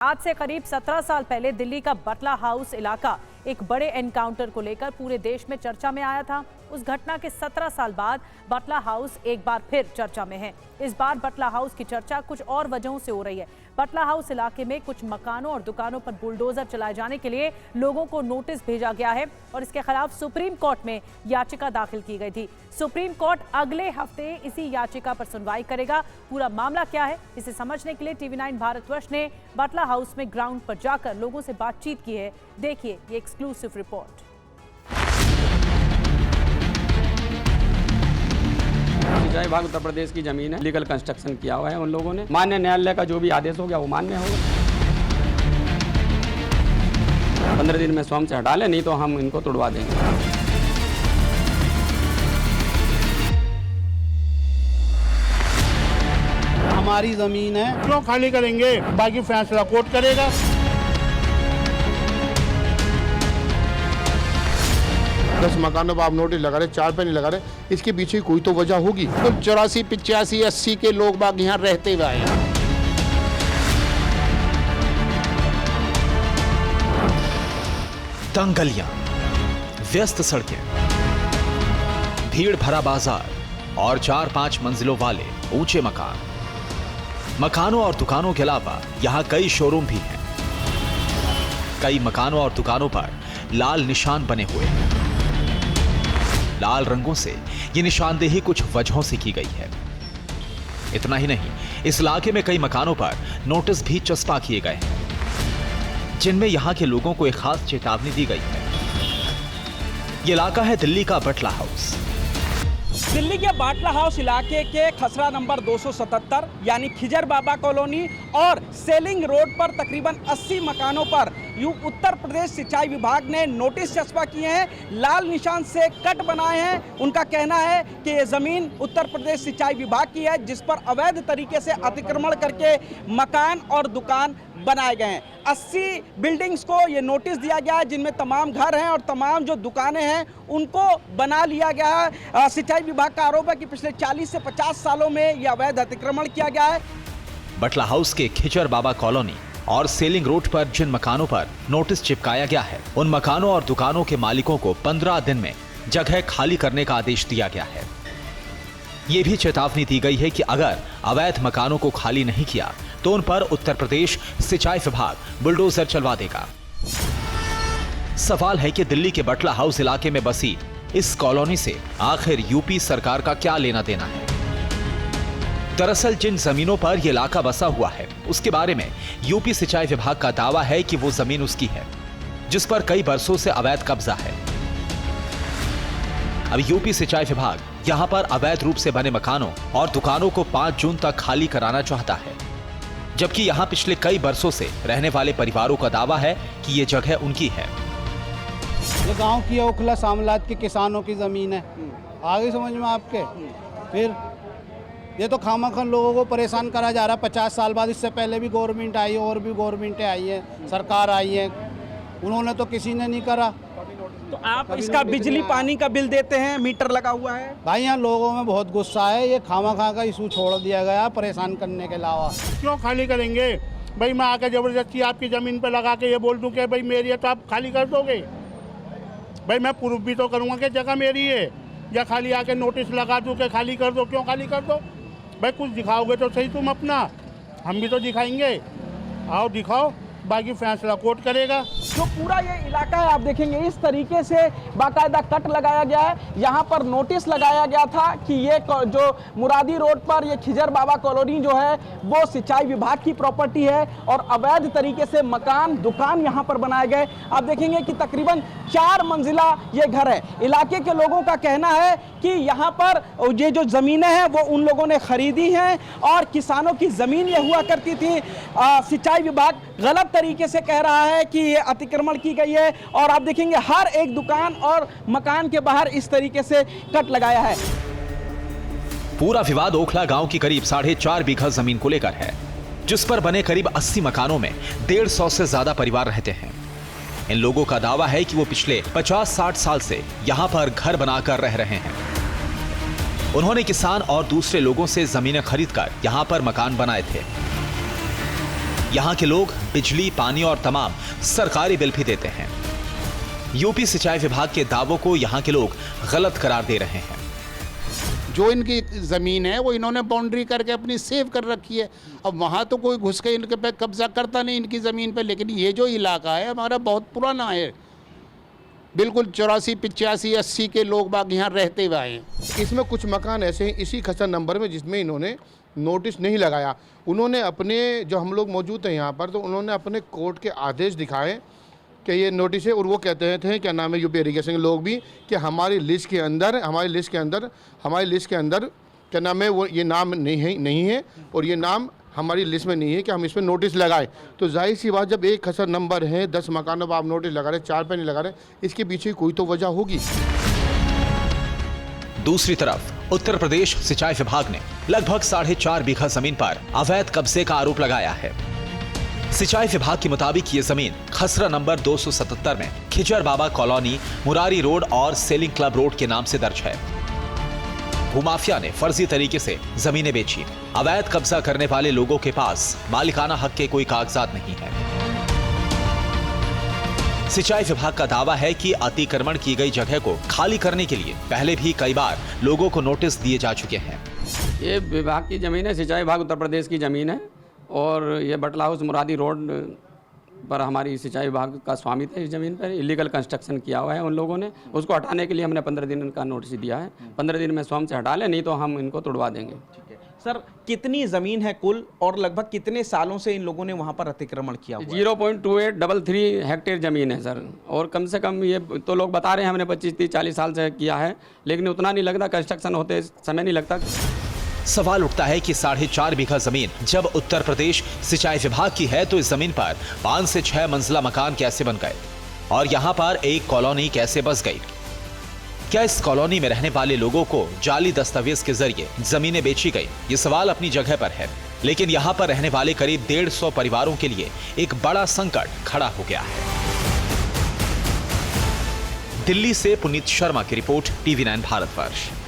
आज से करीब 17 साल पहले दिल्ली का बटला हाउस इलाका एक बड़े एनकाउंटर को लेकर पूरे देश में चर्चा में आया था। उस घटना के 17 साल बाद बटला हाउस एक बार फिर चर्चा में है। इस बार बटला हाउस की चर्चा कुछ और वजहों से हो रही है। बटला हाउस इलाके में कुछ मकानों और दुकानों पर बुलडोजर चलाए जाने के लिए लोगों को नोटिस भेजा गया है और इसके खिलाफ सुप्रीम कोर्ट में याचिका दाखिल की गई थी। सुप्रीम कोर्ट अगले हफ्ते इसी याचिका पर सुनवाई करेगा। पूरा मामला क्या है, इसे समझने के लिए TV9 भारतवर्ष ने बटला हाउस में ग्राउंड पर जाकर लोगों से बातचीत की है। देखिए ये एक्सक्लूसिव रिपोर्ट। सिंचाई विभाग उत्तर प्रदेश की जमीन है, लीगल कंस्ट्रक्शन किया हुआ है उन लोगों ने। मान्य न्यायालय का जो भी आदेश हो गया वो मान्य होगा। 15 दिन में स्वयं से हटा ले, नहीं तो हम इनको तोड़वा देंगे। हमारी जमीन है, क्यों खाली करेंगे? बाकी फैसला कोर्ट करेगा। दस मकानों पर आप नोटिस लगा रहे, 4 पे नहीं लगा रहे, इसके पीछे कोई तो वजह होगी। तो 84, 85, 80 के लोग बाग यहाँ रहते हुए आए। तंग गलियां, व्यस्त सड़कें, भीड़ भरा बाजार और 4-5 मंजिलों वाले ऊंचे मकान। मकानों और दुकानों के अलावा यहां कई शोरूम भी हैं। कई मकानों और दुकानों पर लाल निशान बने हुए हैं। लाल रंगों से ये निशानदेही कुछ वजहों से की गई है। इतना ही नहीं, इस इलाके में कई मकानों पर नोटिस भी चस्पा किए गए हैं, जिनमें यहां के लोगों को एक खास चेतावनी दी गई है। ये इलाका है दिल्ली का बटला हाउस। दिल्ली के बाटला हाउस इलाके के खसरा नंबर 277 यानी खिजर बाबा कॉलोनी और सेलिंग रोड पर तकरीबन 80 मकानों पर उत्तर प्रदेश सिंचाई विभाग ने नोटिस चस्पा किए हैं। लाल निशान से कट बनाए हैं। उनका कहना है कि ये ज़मीन उत्तर प्रदेश सिंचाई विभाग की है, जिस पर अवैध तरीके से अतिक्रमण करके मकान और दुकान बनाए गए हैं। 80 बिल्डिंग्स को ये नोटिस दिया गया है, जिनमें तमाम घर हैं और तमाम जो दुकानें हैं उनको बना लिया गया है। सिंचाई विभाग का आरोप है कि पिछले 40 से 50 सालों में ये अवैध अतिक्रमण किया गया है। बटला हाउस के खिचर बाबा कॉलोनी और सेलिंग रोड पर जिन मकानों पर नोटिस चिपकाया गया है, उन मकानों और दुकानों के मालिकों को 15 दिन में जगह खाली करने का आदेश दिया गया है। यह भी चेतावनी दी गई है कि अगर अवैध मकानों को खाली नहीं किया तो उन पर उत्तर प्रदेश सिंचाई विभाग बुलडोजर चलवा देगा। सवाल है कि दिल्ली के बटला हाउस इलाके में बसी इस कॉलोनी से आखिर यूपी सरकार का क्या लेना देना है। दरअसल जिन जमीनों पर यह इलाका बसा हुआ है, उसके बारे में यूपी सिंचाई विभाग का दावा है कि वो जमीन उसकी है, जिस पर कई बरसों से अवैध कब्जा है। अब यूपी सिंचाई विभाग यहां पर अवैध रूप से बने मकानों और दुकानों को 5 जून तक खाली कराना चाहता है, जबकि यहां पिछले कई बरसों से रहने वाले परिवारों का दावा है कि ये जगह उनकी है। ये गांव की ओखला साम्राज्य के किसानों की जमीन है। आगे समझ में आपके? फिर ये तो खामखा लोगों को परेशान करा जा रहा है। 50 साल बाद, इससे पहले भी गवर्नमेंट आई है और भी गवर्नमेंटें आई है, सरकार आई है, उन्होंने तो किसी ने नहीं करा। तो आप इसका बिजली पानी का बिल देते हैं, मीटर लगा हुआ है। भाई यहाँ लोगों में बहुत गुस्सा है। ये खामखा का इशू छोड़ दिया गया परेशान करने के अलावा। क्यों खाली करेंगे भाई? मैं आके जबरदस्ती आपकी ज़मीन पे लगा के ये बोल दूं कि भाई मेरी है तो आप खाली कर दोगे? भाई मैं प्रूफ भी तो करूँगा कि जगह मेरी है, या खाली आके नोटिस लगा दूं कि खाली कर दो? क्यों खाली कर दो भाई? कुछ दिखाओगे तो सही तुम अपना, हम भी तो दिखाएंगे। आओ दिखाओ, बाकी फैसला कोर्ट करेगा। जो पूरा ये इलाका है आप देखेंगे इस तरीके से बाकायदा कट लगाया गया है। यहाँ पर नोटिस लगाया गया था कि ये जो मुरादी रोड पर ये खिजर बाबा कॉलोनी जो है वो सिंचाई विभाग की प्रॉपर्टी है और अवैध तरीके से मकान दुकान यहाँ पर बनाए गए। आप देखेंगे कि तकरीबन 4 मंजिला ये घर है। इलाके के लोगों का कहना है कि यहाँ पर ये जो ज़मीनें हैं वो उन लोगों ने खरीदी हैं और किसानों की ज़मीन ये हुआ करती थी। सिंचाई विभाग गलत तरीके से कह रहा है कि ये अतिक्रमण की गई है और आप देखेंगे हर एक दुकान और मकान के बाहर इस तरीके से कट लगाया है। पूरा विवाद ओखला गांव की करीब 4.5 बीघा जमीन को लेकर है, जिस पर बने करीब 80 मकानों में 150 से ज्यादा परिवार रहते हैं। इन लोगों का दावा है कि वो पिछले 50-60 साल से यहां पर घर बनाकर रह रहे हैं। उन्होंने किसान और दूसरे लोगों से जमीनें खरीदकर यहां पर मकान बनाए थे। यहाँ के लोग बिजली, पानी और तमाम सरकारी बिल भी देते हैं। यूपी सिंचाई विभाग के दावों को यहाँ के लोग गलत करार दे रहे हैं। जो इनकी ज़मीन है वो इन्होंने बाउंड्री करके अपनी सेव कर रखी है। अब वहाँ तो कोई घुस के इनके पे कब्जा करता नहीं इनकी ज़मीन पे, लेकिन ये जो इलाका है हमारा बहुत पुराना है, बिल्कुल 84, 85, 80 के लोग बाग यहाँ रहते हुए आए हैं। इसमें कुछ मकान ऐसे हैं इसी खसर नंबर में जिसमें इन्होंने नोटिस नहीं लगाया। उन्होंने अपने, जो हम लोग मौजूद हैं यहाँ पर, तो उन्होंने अपने कोर्ट के आदेश दिखाए कि ये नोटिस है, और वो कहते थे क्या नाम है यूपी इरिगेशन के लोग भी कि हमारी लिस्ट के अंदर क्या नाम है वो ये नाम नहीं है और ये नाम हमारी लिस्ट में नहीं है कि हम इस पर नोटिस लगाए। तो जाहिर सी बात, जब एक खसर नंबर है 10 मकानों पर आप नोटिस लगा रहे, 4 पे नहीं लगा रहे, इसके पीछे कोई तो वजह होगी। दूसरी तरफ उत्तर प्रदेश सिंचाई विभाग ने लगभग 4.5 बीघा जमीन पर अवैध कब्जे का आरोप लगाया है। सिंचाई विभाग के मुताबिक ये जमीन खसरा नंबर 277 में खिजर बाबा कॉलोनी, मुरारी रोड और सेलिंग क्लब रोड के नाम से दर्ज है। भूमाफिया ने फर्जी तरीके से जमीनें बेची। अवैध कब्जा करने वाले लोगों के पास मालिकाना हक के कोई कागजात नहीं है। सिंचाई विभाग का दावा है कि अतिक्रमण की गई जगह को खाली करने के लिए पहले भी कई बार लोगों को नोटिस दिए जा चुके हैं। ये विभाग की ज़मीन है, सिंचाई विभाग उत्तर प्रदेश की ज़मीन है और ये बटला हाउस मुरादी रोड पर हमारी सिंचाई विभाग का स्वामित्व है। इस ज़मीन पर इलीगल कंस्ट्रक्शन किया हुआ है उन लोगों ने। उसको हटाने के लिए हमने 15 दिन का नोटिस दिया है। 15 दिन में स्वयं से हटा लें, नहीं तो हम इनको तोड़वा देंगे। ठीक है सर, कितनी जमीन है कुल और लगभग कितने सालों से इन लोगों ने वहां पर अतिक्रमण किया हुआ है? 0.2833 हेक्टेयर ज़मीन है सर, और कम से कम ये तो लोग बता रहे हैं हमने 25, 30, 40 साल से किया है, लेकिन उतना नहीं लगता, कंस्ट्रक्शन होते समय नहीं लगता। सवाल उठता है कि 4.5 बीघा जमीन जब उत्तर प्रदेश सिंचाई विभाग की है तो इस जमीन पर 5 से 6 मंजिला मकान कैसे बन गए और यहाँ पर एक कॉलोनी कैसे बस गई? क्या इस कॉलोनी में रहने वाले लोगों को जाली दस्तावेज के जरिए जमीनें बेची गई? ये सवाल अपनी जगह पर है, लेकिन यहाँ पर रहने वाले करीब 150 परिवारों के लिए एक बड़ा संकट खड़ा हो गया है। दिल्ली से पुनीत शर्मा की रिपोर्ट, TV9 भारतवर्ष।